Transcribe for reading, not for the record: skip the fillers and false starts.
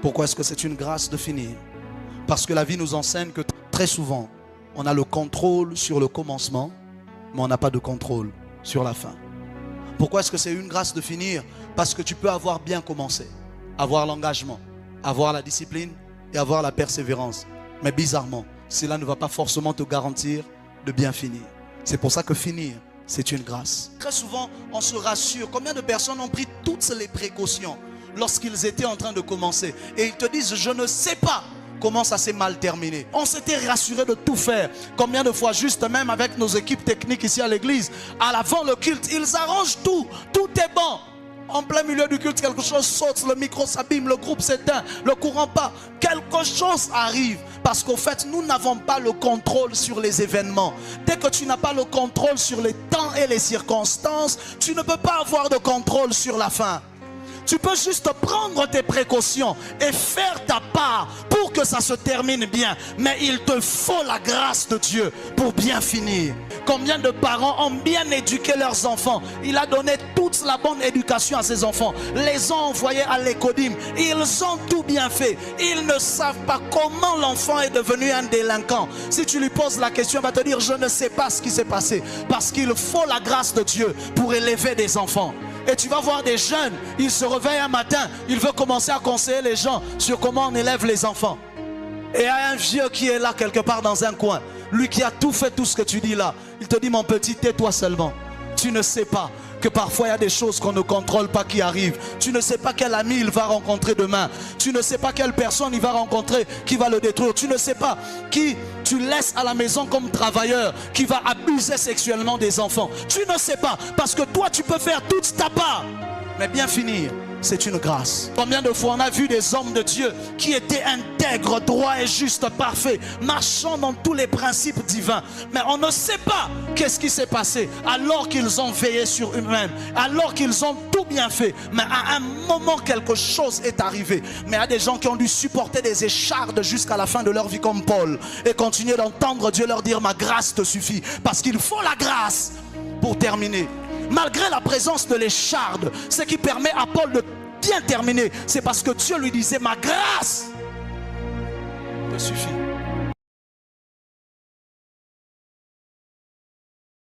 Pourquoi est-ce que c'est une grâce de finir? Parce que la vie nous enseigne que très souvent, on a le contrôle sur le commencement, mais on n'a pas de contrôle sur la fin. Pourquoi est-ce que c'est une grâce de finir? Parce que tu peux avoir bien commencé, avoir l'engagement, avoir la discipline et avoir la persévérance. Mais bizarrement, cela ne va pas forcément te garantir de bien finir. C'est pour ça que finir, c'est une grâce. Très souvent, on se rassure. Combien de personnes ont pris toutes les précautions lorsqu'ils étaient en train de commencer? Et ils te disent, je ne sais pas comment ça s'est mal terminé. On s'était rassuré de tout faire. Combien de fois, juste même avec nos équipes techniques ici à l'église, à l'avant le culte, ils arrangent tout. Tout est bon. En plein milieu du culte, quelque chose saute, le micro s'abîme, le groupe s'éteint, le courant part. Quelque chose arrive. Parce qu'au fait, nous n'avons pas le contrôle sur les événements. Dès que tu n'as pas le contrôle sur les temps et les circonstances, tu ne peux pas avoir de contrôle sur la fin. Tu peux juste prendre tes précautions et faire ta part pour que ça se termine bien. Mais il te faut la grâce de Dieu pour bien finir. Combien de parents ont bien éduqué leurs enfants? Il a donné toute la bonne éducation à ses enfants. Les ont envoyés à l'écodim. Ils ont tout bien fait. Ils ne savent pas comment l'enfant est devenu un délinquant. Si tu lui poses la question, il va te dire, je ne sais pas ce qui s'est passé. Parce qu'il faut la grâce de Dieu pour élever des enfants. Et tu vas voir des jeunes, ils se réveillent un matin, ils veulent commencer à conseiller les gens sur comment on élève les enfants. Et il y a un vieux qui est là quelque part dans un coin, lui qui a tout fait, tout ce que tu dis là. Il te dit, mon petit, tais-toi seulement. Tu ne sais pas que parfois il y a des choses qu'on ne contrôle pas qui arrivent. Tu ne sais pas quel ami il va rencontrer demain. Tu ne sais pas quelle personne il va rencontrer qui va le détruire. Tu ne sais pas qui tu laisses à la maison comme travailleur qui va abuser sexuellement des enfants. Tu ne sais pas, parce que toi tu peux faire toute ta part. Mais bien finir, c'est une grâce. Combien de fois on a vu des hommes de Dieu qui étaient intègres, droits et justes, parfaits, marchant dans tous les principes divins. Mais on ne sait pas qu'est-ce qui s'est passé alors qu'ils ont veillé sur eux-mêmes, alors qu'ils ont tout bien fait. Mais à un moment, quelque chose est arrivé. Mais il y a des gens qui ont dû supporter des échardes jusqu'à la fin de leur vie comme Paul et continuer d'entendre Dieu leur dire, ma grâce te suffit. Parce qu'il faut la grâce pour terminer. Malgré la présence de l'écharde, ce qui permet à Paul de bien terminer, c'est parce que Dieu lui disait, ma grâce te suffit.